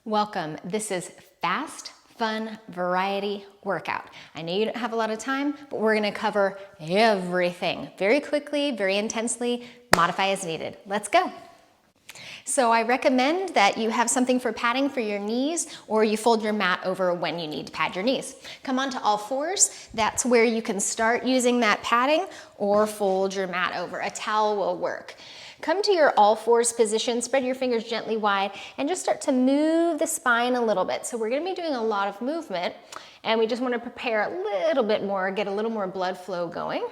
Welcome. This is Fast, Fun, Variety Workout. I know you don't have a lot of time, but we're gonna cover everything very quickly, very intensely, modify as needed. Let's go. So I recommend that you have something for padding for your knees, or you fold your mat over when you need to pad your knees. Come onto all fours. That's where you can start using that padding, or fold your mat over. A towel will work. Come to your all fours position, spread your fingers gently wide, and just start to move the spine a little bit. So we're gonna be doing a lot of movement, and we just wanna prepare a little bit more, get a little more blood flow going.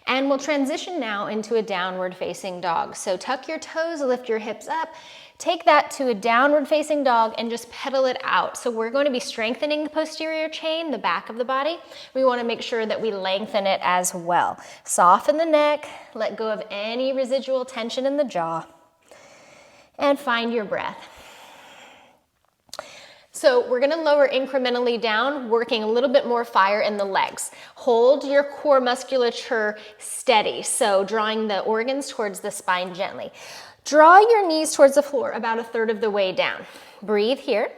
And we'll transition now into a downward facing dog. So tuck your toes, lift your hips up, take that to a downward facing dog and just pedal it out. So we're going to be strengthening the posterior chain, the back of the body. We want to make sure that we lengthen it as well. Soften the neck, let go of any residual tension in the jaw, and find your breath. So we're gonna lower incrementally down, working a little bit more fire in the legs. Hold your core musculature steady, so drawing the organs towards the spine gently. Draw your knees towards the floor about 1/3 of the way down. Breathe here.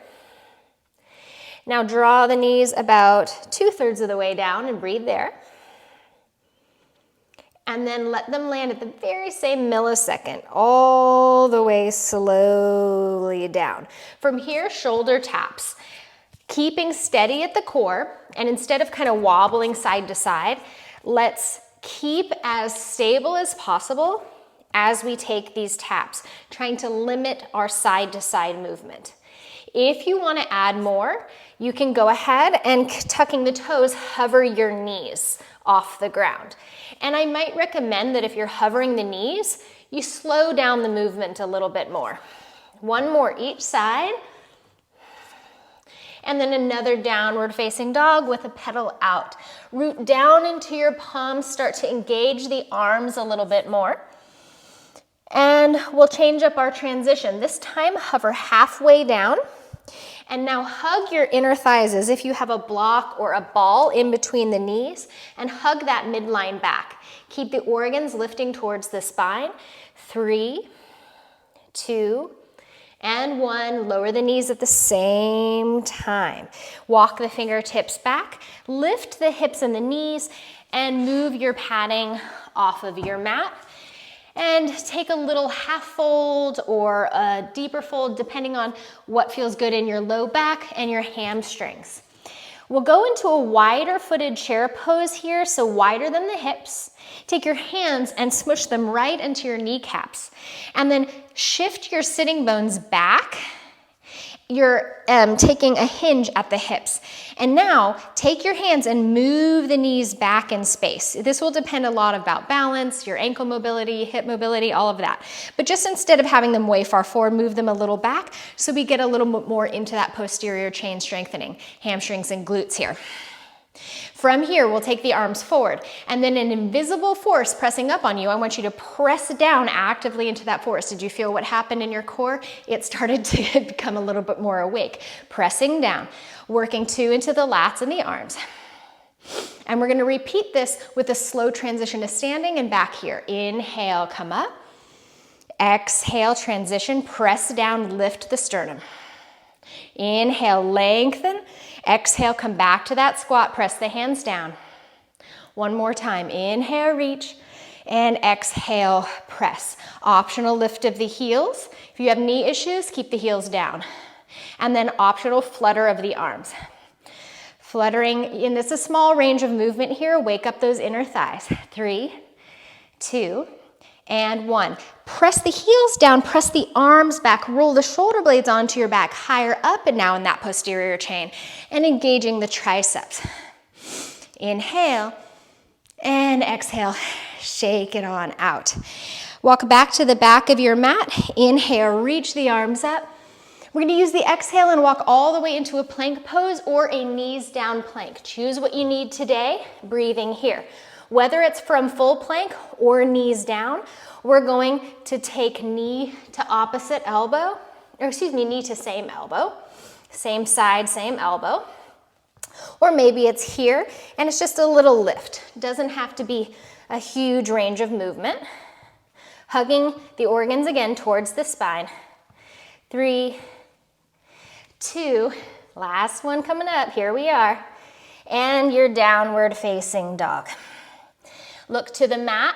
Now draw the knees about 2/3 of the way down and breathe there. And then let them land at the very same millisecond, all the way slowly down. From here, shoulder taps. Keeping steady at the core, and instead of kind of wobbling side to side, let's keep as stable as possible as we take these taps, trying to limit our side to side movement. If you want to add more, you can go ahead and tucking the toes, hover your knees off the ground. And I might recommend that if you're hovering the knees, you slow down the movement a little bit more. One more each side. And then another downward facing dog with a pedal out. Root down into your palms, start to engage the arms a little bit more. And we'll change up our transition. This time, hover halfway down. And now hug your inner thighs as if you have a block or a ball in between the knees, and hug that midline back. Keep the organs lifting towards the spine. 3, 2, and 1. Lower the knees at the same time. Walk the fingertips back, lift the hips and the knees, and move your padding off of your mat. And take a little half fold or a deeper fold, depending on what feels good in your low back and your hamstrings. We'll go into a wider footed chair pose here, so wider than the hips. Take your hands and smush them right into your kneecaps. And then shift your sitting bones back. You're taking a hinge at the hips. And now take your hands and move the knees back in space. This will depend a lot about balance, your ankle mobility, hip mobility, all of that. But just instead of having them way far forward, move them a little back so we get a little bit more into that posterior chain strengthening, hamstrings and glutes here. From here, we'll take the arms forward, and then an invisible force pressing up on you. I want you to press down actively into that force. Did you feel what happened in your core? It started to become a little bit more awake. Pressing down, working 2 into the lats and the arms. And we're gonna repeat this with a slow transition to standing and back here. Inhale, come up. Exhale, transition, press down, lift the sternum. Inhale, lengthen. Exhale, come back to that squat, press the hands down. One more time, inhale, reach, and exhale, press. Optional lift of the heels. If you have knee issues, keep the heels down. And then optional flutter of the arms. Fluttering, and this is a small range of movement here, wake up those inner thighs. 3, 2, and 1. Press the heels down, press the arms back, roll the shoulder blades onto your back, higher up and now in that posterior chain, and engaging the triceps. Inhale, and exhale, shake it on out. Walk back to the back of your mat, inhale, reach the arms up. We're gonna use the exhale and walk all the way into a plank pose or a knees down plank. Choose what you need today, breathing here. Whether it's from full plank or knees down, we're going to take knee to opposite elbow, or excuse me, knee to same elbow, same side, same elbow. Or maybe it's here and it's just a little lift. Doesn't have to be a huge range of movement. Hugging the organs again towards the spine. 3, 2, last one coming up, here we are, and your downward facing dog. Look to the mat,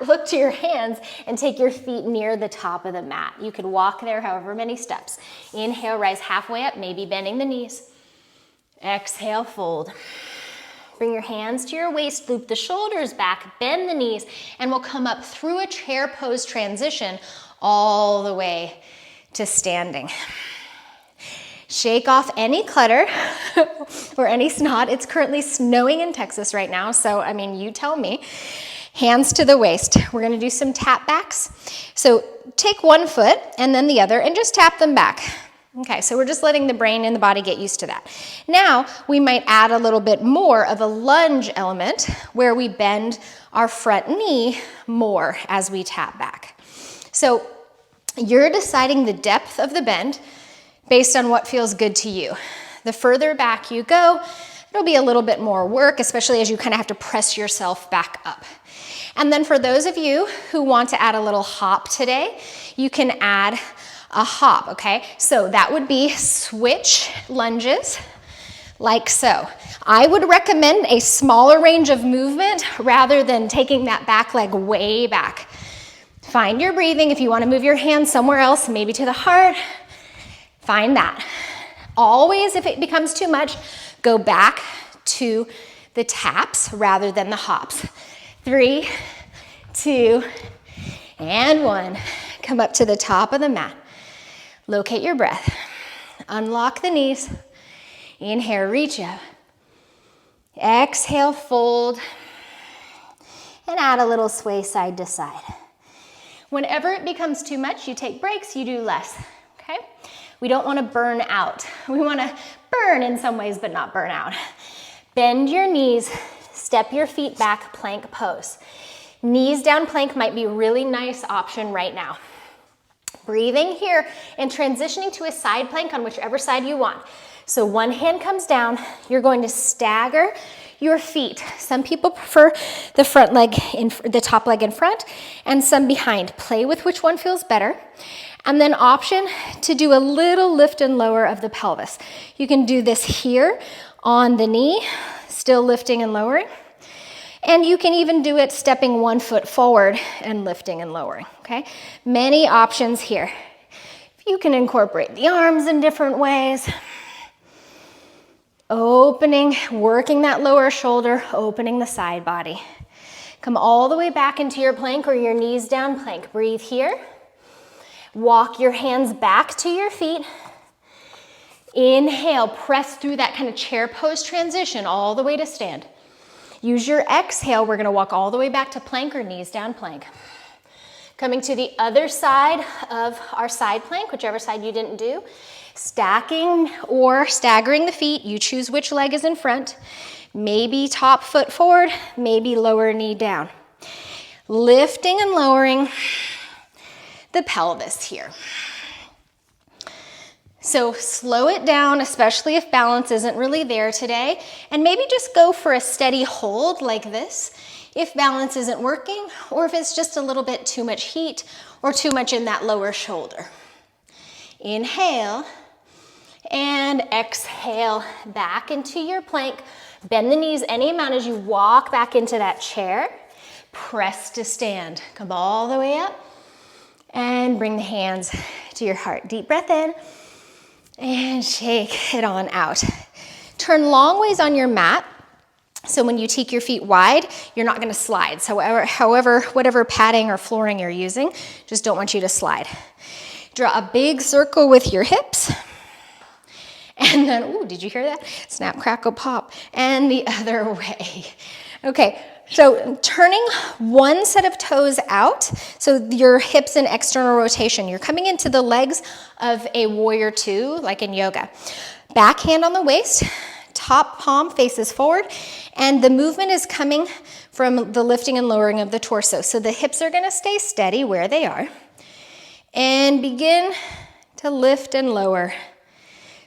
look to your hands and take your feet near the top of the mat. You could walk there however many steps. Inhale, rise halfway up, maybe bending the knees. Exhale, fold. Bring your hands to your waist, loop the shoulders back, bend the knees, and we'll come up through a chair pose transition all the way to standing. Shake off any clutter or any snot. It's currently snowing in Texas right now, so I mean, you tell me. Hands to the waist. We're gonna do some tap backs. So take one foot and then the other and just tap them back. Okay, so we're just letting the brain and the body get used to that. Now, we might add a little bit more of a lunge element where we bend our front knee more as we tap back. So you're deciding the depth of the bend based on what feels good to you. The further back you go, it'll be a little bit more work, especially as you kind of have to press yourself back up. And then for those of you who want to add a little hop today, you can add a hop, okay? So that would be switch lunges like so. I would recommend a smaller range of movement rather than taking that back leg way back. Find your breathing. If you want to move your hands somewhere else, maybe to the heart, find that. Always, if it becomes too much, go back to the taps rather than the hops. 3, 2, and 1. Come up to the top of the mat. Locate your breath. Unlock the knees. Inhale, reach up. Exhale, fold. And add a little sway side to side. Whenever it becomes too much, you take breaks, you do less, okay? We don't want to burn out. We want to burn in some ways, but not burn out. Bend your knees, step your feet back, plank pose. Knees down plank might be a really nice option right now. Breathing here and transitioning to a side plank on whichever side you want. So one hand comes down, you're going to stagger your feet. Some people prefer the front leg, the top leg in front, and some behind. Play with which one feels better. And then option to do a little lift and lower of the pelvis. You can do this here on the knee, still lifting and lowering. And you can even do it stepping one foot forward and lifting and lowering, okay? Many options here. You can incorporate the arms in different ways. Opening, working that lower shoulder, opening the side body. Come all the way back into your plank or your knees down plank. Breathe here. Walk your hands back to your feet. Inhale, press through that kind of chair pose transition all the way to stand. Use your exhale, we're gonna walk all the way back to plank or knees down plank. Coming to the other side of our side plank, whichever side you didn't do. Stacking or staggering the feet, you choose which leg is in front. Maybe top foot forward, maybe lower knee down. Lifting and lowering the pelvis here. So slow it down, especially if balance isn't really there today, and maybe just go for a steady hold like this if balance isn't working, or if it's just a little bit too much heat or too much in that lower shoulder. Inhale and exhale back into your plank. Bend the knees any amount as you walk back into that chair. Press to stand. Come all the way up and bring the hands to your heart. Deep breath in. And shake it on out. Turn long ways on your mat. So when you take your feet wide, you're not gonna slide. So whatever padding or flooring you're using, just don't want you to slide. Draw a big circle with your hips. And then, ooh, did you hear that? Snap, crackle, pop. And the other way. Okay, so turning one set of toes out, so your hips in external rotation. You're coming into the legs of a warrior two, like in yoga. Back hand on the waist, top palm faces forward, and the movement is coming from the lifting and lowering of the torso. So the hips are gonna stay steady where they are. And begin to lift and lower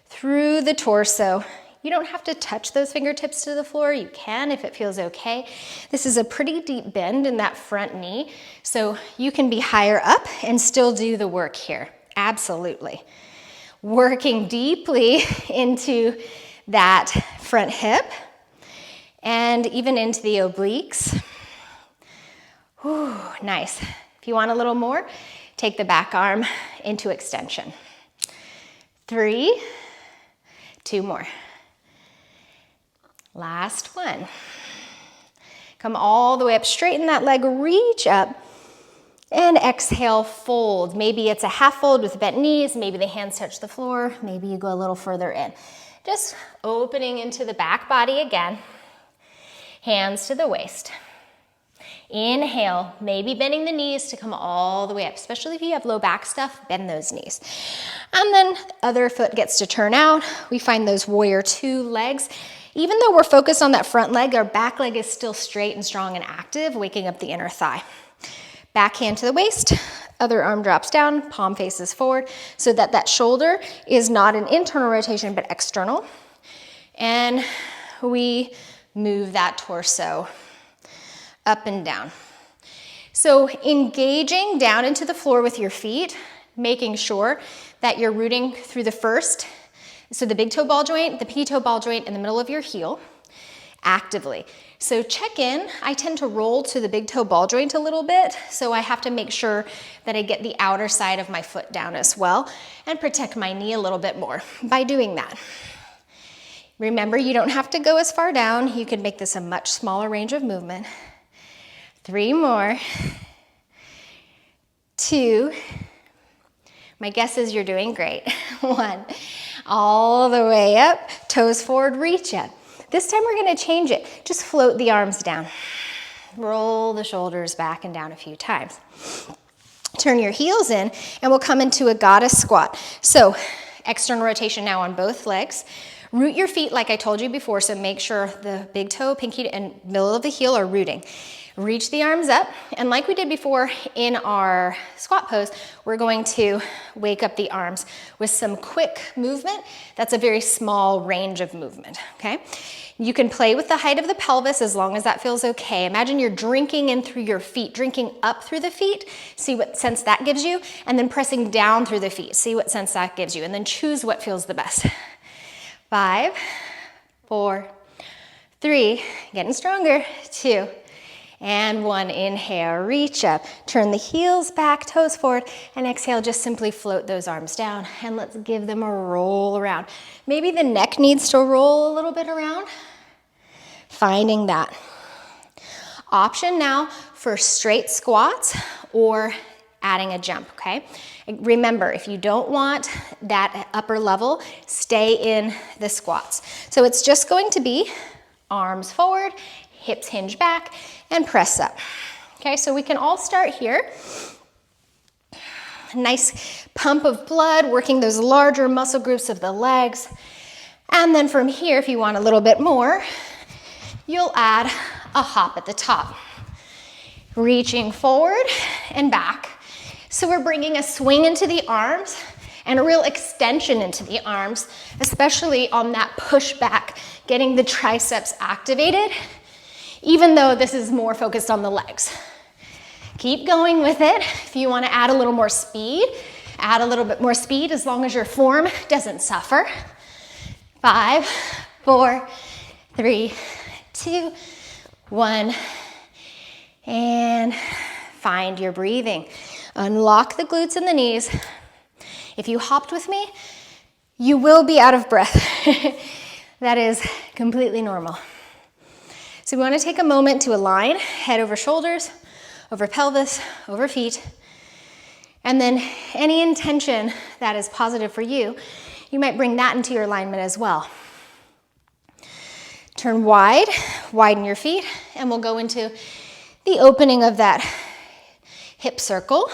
through the torso. You don't have to touch those fingertips to the floor. You can if it feels okay. This is a pretty deep bend in that front knee, so you can be higher up and still do the work here. Absolutely. Working deeply into that front hip and even into the obliques. Whew, nice. If you want a little more, take the back arm into extension. 3, 2 more. Last one. Come all the way up, straighten that leg, reach up, and exhale, fold. Maybe it's a half fold with bent knees, maybe the hands touch the floor, maybe you go a little further in. Just opening into the back body again, hands to the waist. Inhale, maybe bending the knees to come all the way up, especially if you have low back stuff, bend those knees. And then other foot gets to turn out. We find those warrior 2 legs. Even though we're focused on that front leg, our back leg is still straight and strong and active, waking up the inner thigh. Back hand to the waist, other arm drops down, palm faces forward, so that that shoulder is not an internal rotation, but external. And we move that torso up and down. So engaging down into the floor with your feet, making sure that you're rooting through the first, so the big toe ball joint, the pinky toe ball joint in the middle of your heel, actively. So check in. I tend to roll to the big toe ball joint a little bit, so I have to make sure that I get the outer side of my foot down as well and protect my knee a little bit more by doing that. Remember, you don't have to go as far down. You can make this a much smaller range of movement. 3 more. 2. My guess is you're doing great. 1. All the way up, toes forward, reach up. This time we're gonna change it. Just float the arms down. Roll the shoulders back and down a few times. Turn your heels in and we'll come into a goddess squat. So external rotation now on both legs. Root your feet like I told you before, so make sure the big toe, pinky, and middle of the heel are rooting. Reach the arms up, and like we did before in our squat pose, we're going to wake up the arms with some quick movement. That's a very small range of movement, okay? You can play with the height of the pelvis as long as that feels okay. Imagine you're drinking in through your feet, drinking up through the feet, see what sense that gives you, and then pressing down through the feet, see what sense that gives you, and then choose what feels the best. 5, 4, 3, getting stronger, 2, and 1. Inhale, reach up, turn the heels back, toes forward, and exhale, just simply float those arms down, and let's give them a roll around. Maybe the neck needs to roll a little bit around. Finding that. Option now for straight squats or adding a jump, okay? Remember, if you don't want that upper level, stay in the squats. So it's just going to be arms forward, hips hinge back, and press up. Okay, so we can all start here. Nice pump of blood, working those larger muscle groups of the legs. And then from here, if you want a little bit more, you'll add a hop at the top. Reaching forward and back. So we're bringing a swing into the arms and a real extension into the arms, especially on that push back, getting the triceps activated, even though this is more focused on the legs. Keep going with it. If you want to add a little more speed, add a little bit more speed as long as your form doesn't suffer. 5, 4, 3, 2, 1, and find your breathing. Unlock the glutes and the knees. If you hopped with me, you will be out of breath. That is completely normal. So we want to take a moment to align head over shoulders, over pelvis, over feet. And then any intention that is positive for you, you might bring that into your alignment as well. Turn wide, widen your feet, and we'll go into the opening of that hip circle.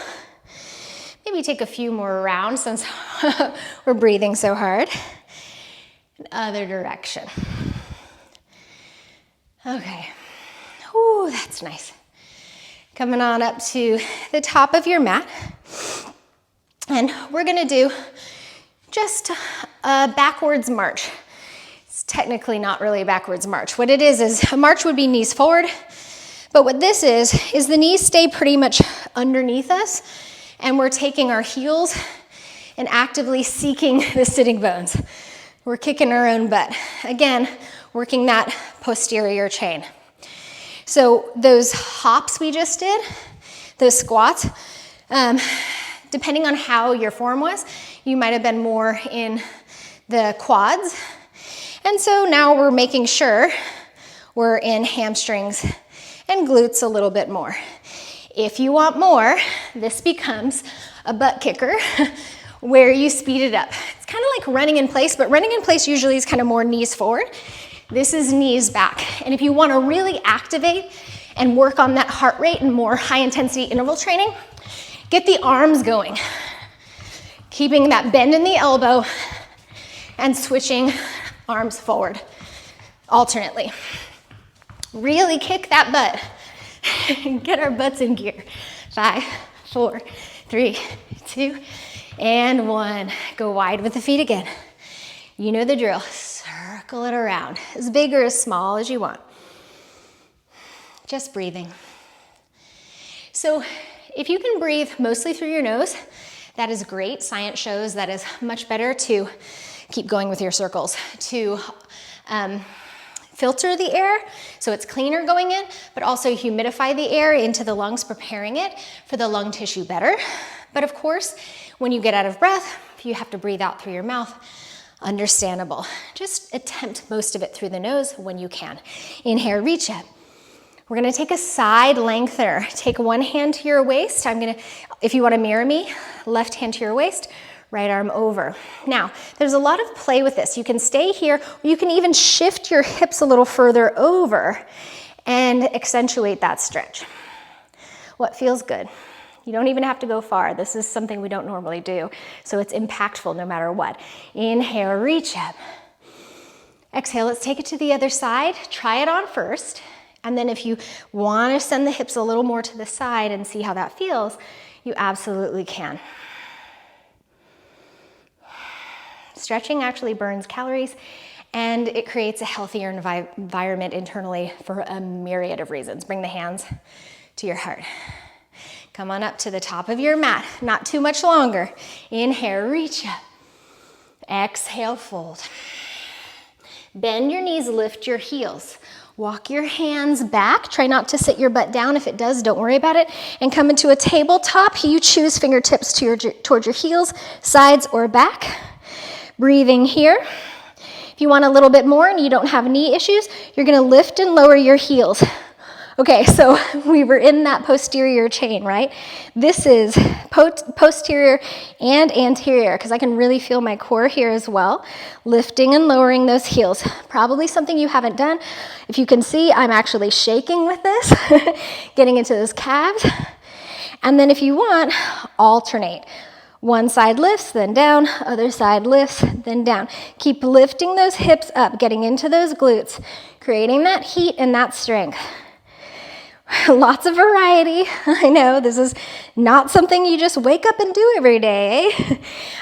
Maybe take a few more rounds since we're breathing so hard. Other direction. Okay. Ooh, that's nice. Coming on up to the top of your mat. And we're gonna do just a backwards march. It's technically not really a backwards march. What it is a march would be knees forward. But what this is the knees stay pretty much underneath us, and we're taking our heels and actively seeking the sitting bones. We're kicking our own butt. Again, working that posterior chain. So those hops we just did, those squats, depending on how your form was, you might have been more in the quads. And so now we're making sure we're in hamstrings and glutes a little bit more. If you want more, this becomes a butt kicker where you speed it up. It's kind of like running in place, but running in place usually is kind of more knees forward. This is knees back. And if you want to really activate and work on that heart rate and more high intensity interval training, get the arms going. Keeping that bend in the elbow and switching arms forward alternately. Really kick that butt and get our butts in gear. 5, 4, 3, 2, and 1. Go wide with the feet again. You know the drill. Circle it around, as big or as small as you want. Just breathing. So if you can breathe mostly through your nose, that is great. Science shows that is much better to keep going with your circles, to filter the air so it's cleaner going in, but also humidify the air into the lungs, preparing it for the lung tissue better. But of course, when you get out of breath, if you have to breathe out through your mouth, understandable. Just attempt most of it through the nose when you can. Inhale, reach up. We're gonna take a side lengthener. Take one hand to your waist. If you wanna mirror me, left hand to your waist, right arm over. Now, there's a lot of play with this. You can stay here, or you can even shift your hips a little further over and accentuate that stretch. What feels good? You don't even have to go far. This is something we don't normally do, so it's impactful no matter what. Inhale, reach up. Exhale, let's take it to the other side. Try it on first, and then if you want to send the hips a little more to the side and see how that feels, you absolutely can. Stretching actually burns calories, and it creates a healthier environment internally for a myriad of reasons. Bring the hands to your heart. Come on up to the top of your mat, not too much longer. Inhale, reach up. Exhale, fold. Bend your knees, lift your heels. Walk your hands back. Try not to sit your butt down. If it does, don't worry about it. And come into a tabletop. You choose fingertips towards your heels, sides, or back. Breathing here. If you want a little bit more and you don't have knee issues, you're gonna lift and lower your heels. Okay, so we were in that posterior chain, right? This is posterior and anterior, because I can really feel my core here as well. Lifting and lowering those heels. Probably something you haven't done. If you can see, I'm actually shaking with this, getting into those calves. And then if you want, alternate. One side lifts, then down, other side lifts, then down. Keep lifting those hips up, getting into those glutes, creating that heat and that strength. Lots of variety. I know this is not something you just wake up and do every day.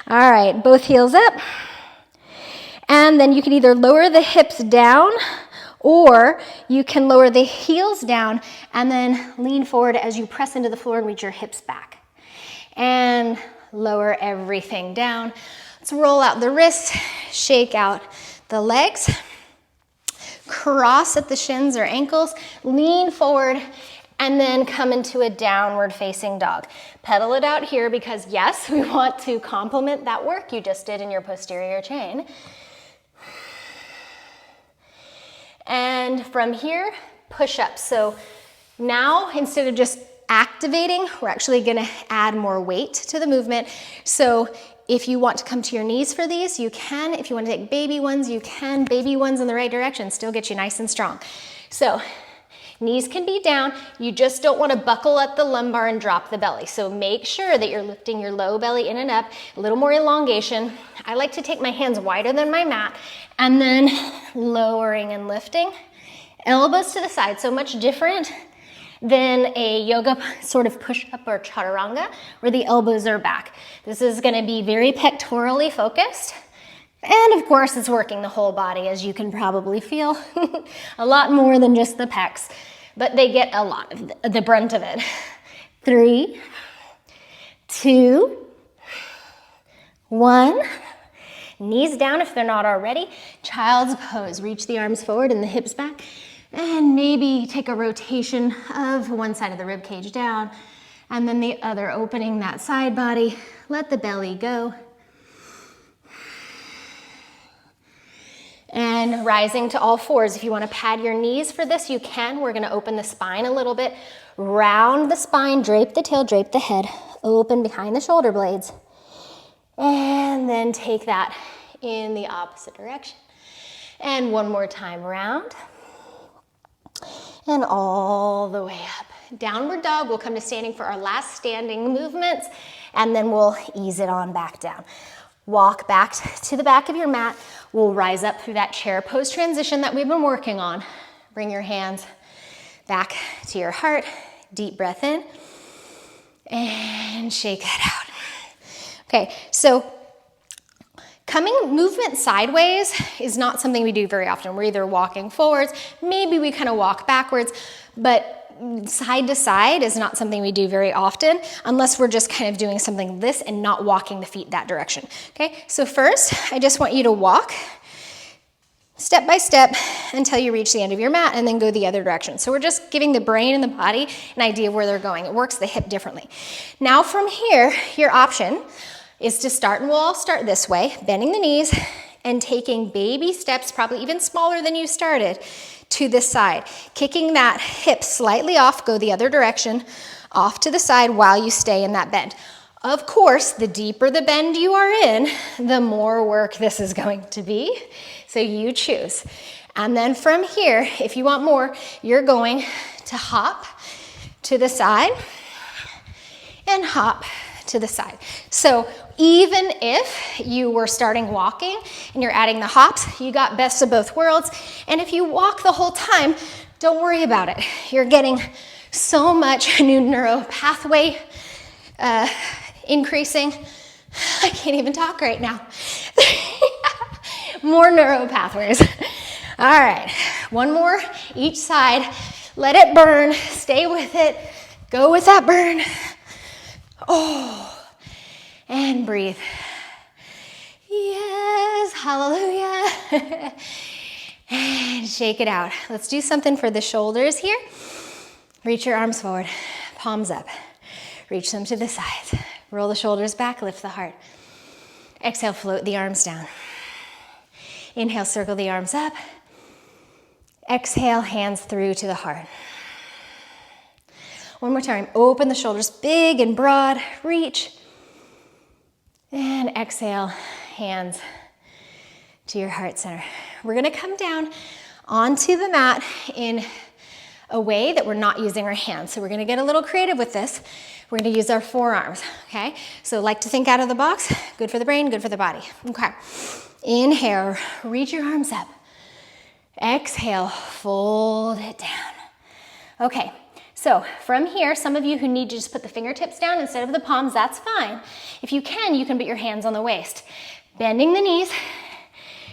All right, both heels up. And then you can either lower the hips down, or you can lower the heels down and then lean forward as you press into the floor and reach your hips back. And lower everything down. Let's roll out the wrists, shake out the legs. Cross at the shins or ankles, lean forward, and then come into a downward facing dog. Pedal it out here because yes, we want to complement that work you just did in your posterior chain. And from here, push up. So now instead of just activating, we're actually gonna add more weight to the movement. So if you want to come to your knees for these, you can. If you want to take baby ones, you can. Baby ones in the right direction still get you nice and strong. So knees can be down. You just don't want to buckle at the lumbar and drop the belly. So make sure that you're lifting your low belly in and up, a little more elongation. I like to take my hands wider than my mat and then lowering and lifting. Elbows to the side, so much different than a yoga sort of push-up or chaturanga where the elbows are back. This is gonna be very pectorally focused. And of course, it's working the whole body, as you can probably feel. A lot more than just the pecs, but they get a lot of the brunt of it. 3, 2, 1. Knees down if they're not already. Child's pose. Reach the arms forward and the hips back. And maybe take a rotation of one side of the rib cage down and then the other, opening that side body. Let the belly go. And rising to all fours. If you want to pad your knees for this, you can. We're going to open the spine a little bit. Round the spine, drape the tail, drape the head. Open behind the shoulder blades. And then take that in the opposite direction. And one more time, round. And all the way up. Downward dog, we'll come to standing for our last standing movements, and then we'll ease it on back down. Walk back to the back of your mat. We'll rise up through that chair pose transition that we've been working on. Bring your hands back to your heart. Deep breath in. And shake it out. Okay, so movement sideways is not something we do very often. We're either walking forwards, maybe we kind of walk backwards, but side to side is not something we do very often unless we're just kind of doing something like this and not walking the feet that direction. Okay, so first, I just want you to walk step by step until you reach the end of your mat and then go the other direction. So we're just giving the brain and the body an idea of where they're going. It works the hip differently. Now from here, your option is to start, and we'll all start this way, bending the knees and taking baby steps, probably even smaller than you started, to this side. Kicking that hip slightly off, go the other direction, off to the side while you stay in that bend. Of course, the deeper the bend you are in, the more work this is going to be. So you choose. And then from here, if you want more, you're going to hop to the side and hop to the side. So even if you were starting walking and you're adding the hops, you got best of both worlds. And if you walk the whole time, don't worry about it. You're getting so much new neural pathway increasing. I can't even talk right now. More neural pathways. All right, one more each side. Let it burn, stay with it, go with that burn. Oh, and breathe. Yes, hallelujah. And shake it out. Let's do something for the shoulders here. Reach your arms forward, palms up. Reach them to the sides. Roll the shoulders back, lift the heart. Exhale, float the arms down. Inhale, circle the arms up. Exhale, hands through to the heart. One more time, open the shoulders big and broad, reach. And exhale, hands to your heart center. We're gonna come down onto the mat in a way that we're not using our hands. So we're gonna get a little creative with this. We're gonna use our forearms, okay? So like to think out of the box, good for the brain, good for the body. Okay, inhale, reach your arms up. Exhale, fold it down. Okay, so from here, some of you who need to just put the fingertips down instead of the palms, that's fine. If you can put your hands on the waist. Bending the knees,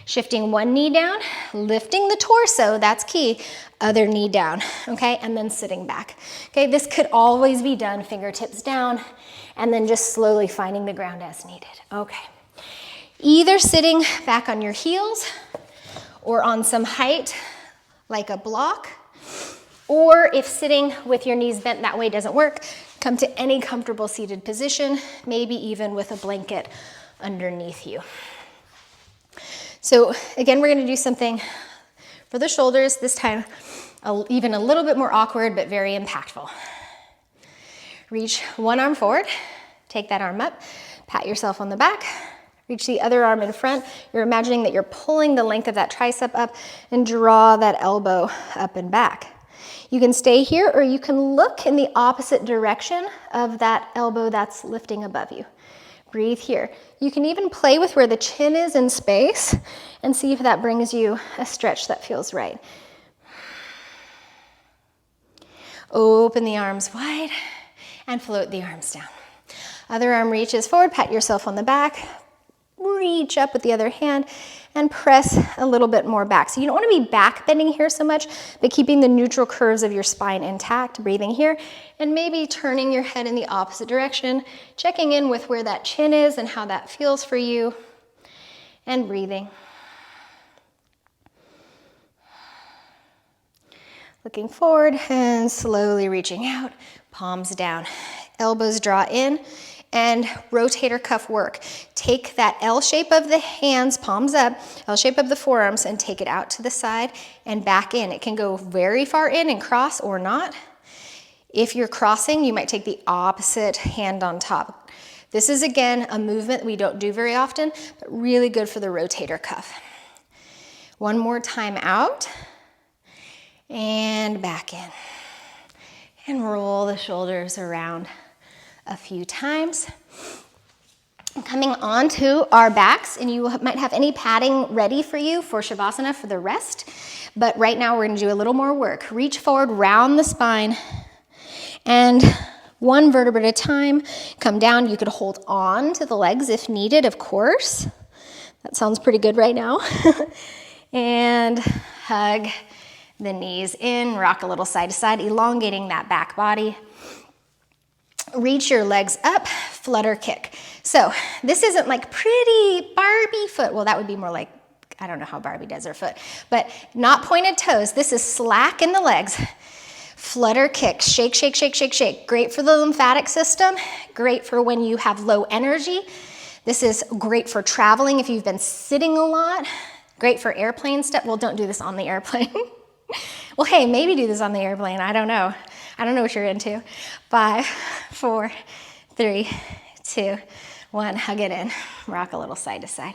shifting one knee down, lifting the torso, that's key, other knee down, okay? And then sitting back. Okay, this could always be done, fingertips down, and then just slowly finding the ground as needed. Okay, either sitting back on your heels or on some height, like a block, or if sitting with your knees bent that way doesn't work, come to any comfortable seated position, maybe even with a blanket underneath you. So again, we're gonna do something for the shoulders, this time even a little bit more awkward, but very impactful. Reach one arm forward, take that arm up, pat yourself on the back, reach the other arm in front. You're imagining that you're pulling the length of that tricep up and draw that elbow up and back. You can stay here or you can look in the opposite direction of that elbow that's lifting above you. Breathe here. You can even play with where the chin is in space and see if that brings you a stretch that feels right. Open the arms wide and float the arms down. Other arm reaches forward, pat yourself on the back, reach up with the other hand, and press a little bit more back. So you don't want to be back bending here so much, but keeping the neutral curves of your spine intact, breathing here, and maybe turning your head in the opposite direction, checking in with where that chin is and how that feels for you, and breathing. Looking forward and slowly reaching out, palms down, elbows draw in, and rotator cuff work. Take that L shape of the hands, palms up, L shape of the forearms, and take it out to the side and back in. It can go very far in and cross or not. If you're crossing, you might take the opposite hand on top. This is, again, a movement we don't do very often, but really good for the rotator cuff. One more time out. And back in. And roll the shoulders around a few times. Coming onto our backs, and you might have any padding ready for you for Shavasana for the rest, but right now we're gonna do a little more work. Reach forward, round the spine, and one vertebra at a time, come down. You could hold on to the legs if needed, of course. That sounds pretty good right now. And hug the knees in, rock a little side to side, elongating that back body. Reach your legs up, flutter kick. So this isn't like pretty Barbie foot. Well, that would be more like, I don't know how Barbie does her foot, but not pointed toes. This is slack in the legs. Flutter kick, shake, shake, shake, shake, shake. Great for the lymphatic system, great for when you have low energy. This is great for traveling if you've been sitting a lot. Great for airplane stuff. Well, don't do this on the airplane. Well, hey, maybe do this on the airplane. I don't know. I don't know what you're into. 5, 4, 3, 2, 1. Hug it in. Rock a little side to side.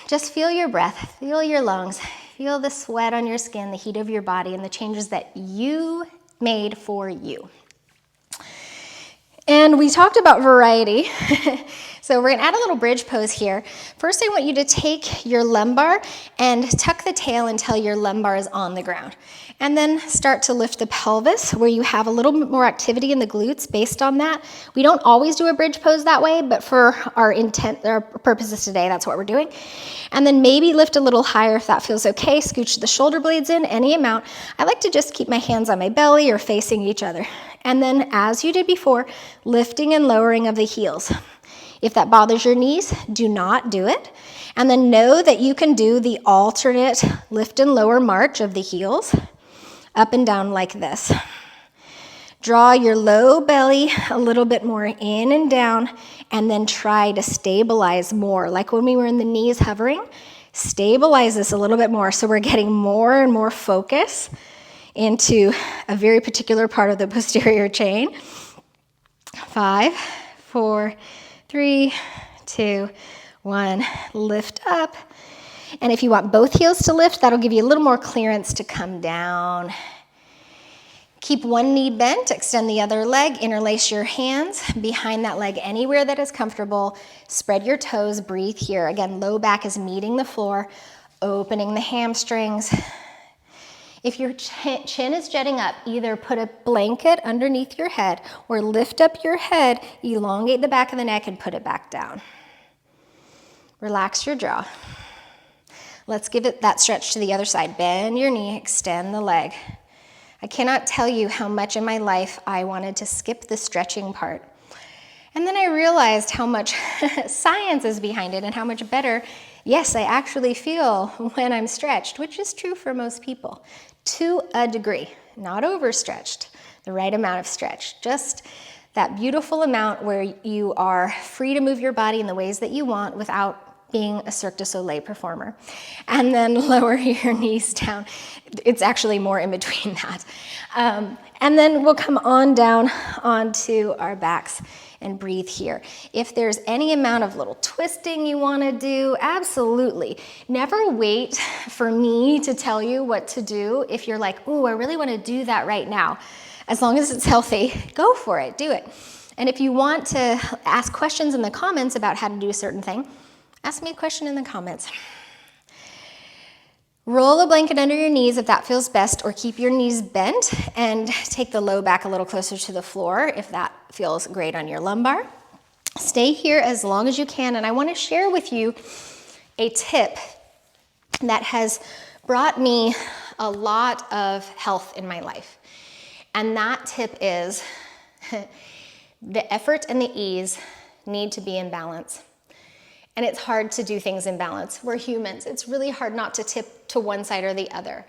Just feel your breath. Feel your lungs. Feel the sweat on your skin, the heat of your body, and the changes that you made for you. And we talked about variety. So we're gonna add a little bridge pose here. First, I want you to take your lumbar and tuck the tail until your lumbar is on the ground. And then start to lift the pelvis where you have a little bit more activity in the glutes based on that. We don't always do a bridge pose that way, but for our purposes today, that's what we're doing. And then maybe lift a little higher if that feels okay. Scooch the shoulder blades in, any amount. I like to just keep my hands on my belly or facing each other. And then, as you did before, lifting and lowering of the heels. If that bothers your knees, do not do it. And then know that you can do the alternate lift and lower march of the heels, up and down like this. Draw your low belly a little bit more in and down, and then try to stabilize more. Like when we were in the knees hovering, stabilize this a little bit more so we're getting more and more focus into a very particular part of the posterior chain. 5, 4, 3, 2, 1. Lift up. And if you want both heels to lift, that'll give you a little more clearance to come down. Keep one knee bent, extend the other leg, interlace your hands behind that leg anywhere that is comfortable. Spread your toes, breathe here. Again, low back is meeting the floor, opening the hamstrings. If your chin is jutting up, either put a blanket underneath your head or lift up your head, elongate the back of the neck, and put it back down. Relax your jaw. Let's give it that stretch to the other side. Bend your knee, extend the leg. I cannot tell you how much in my life I wanted to skip the stretching part. And then I realized how much science is behind it and how much better, yes, I actually feel when I'm stretched, which is true for most people, to a degree, not overstretched, the right amount of stretch, just that beautiful amount where you are free to move your body in the ways that you want without being a Cirque du Soleil performer. And then lower your knees down. It's actually more in between that. And then we'll come on down onto our backs and breathe here. If there's any amount of little twisting you want to do, absolutely. Never wait for me to tell you what to do. If you're like, ooh, I really want to do that right now. As long as it's healthy, go for it, do it. And if you want to ask questions in the comments about how to do a certain thing, ask me a question in the comments. Roll a blanket under your knees if that feels best, or keep your knees bent and take the low back a little closer to the floor if that feels great on your lumbar. Stay here as long as you can, and I want to share with you a tip that has brought me a lot of health in my life. And that tip is the effort and the ease need to be in balance. And it's hard to do things in balance. We're humans. It's really hard not to tip to one side or the other.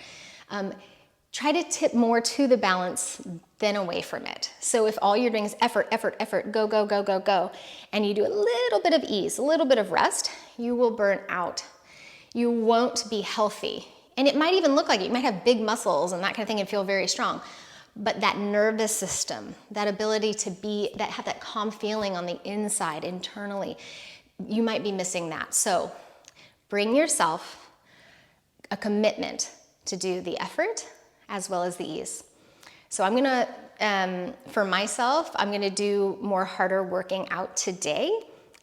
Try to tip more to the balance than away from it. So if all you're doing is effort, effort, effort, go, go, go, go, go, and you do a little bit of ease, a little bit of rest, you will burn out. You won't be healthy. And it might even look like it. You might have big muscles and that kind of thing and feel very strong. But that nervous system, that ability to have that calm feeling on the inside, internally, you might be missing that. So bring yourself a commitment to do the effort as well as the ease. So I'm gonna, for myself, I'm gonna do more harder working out today,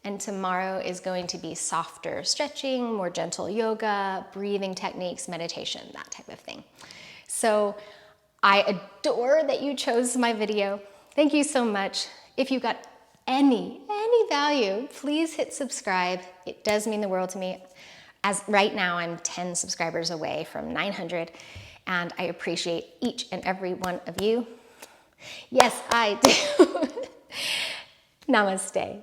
and tomorrow is going to be softer stretching, more gentle yoga, breathing techniques, meditation, that type of thing. So I adore that you chose my video. Thank you so much. If you got any value, please hit subscribe. It does mean the world to me. As right now, I'm 10 subscribers away from 900, and I appreciate each and every one of you. Yes, I do. Namaste.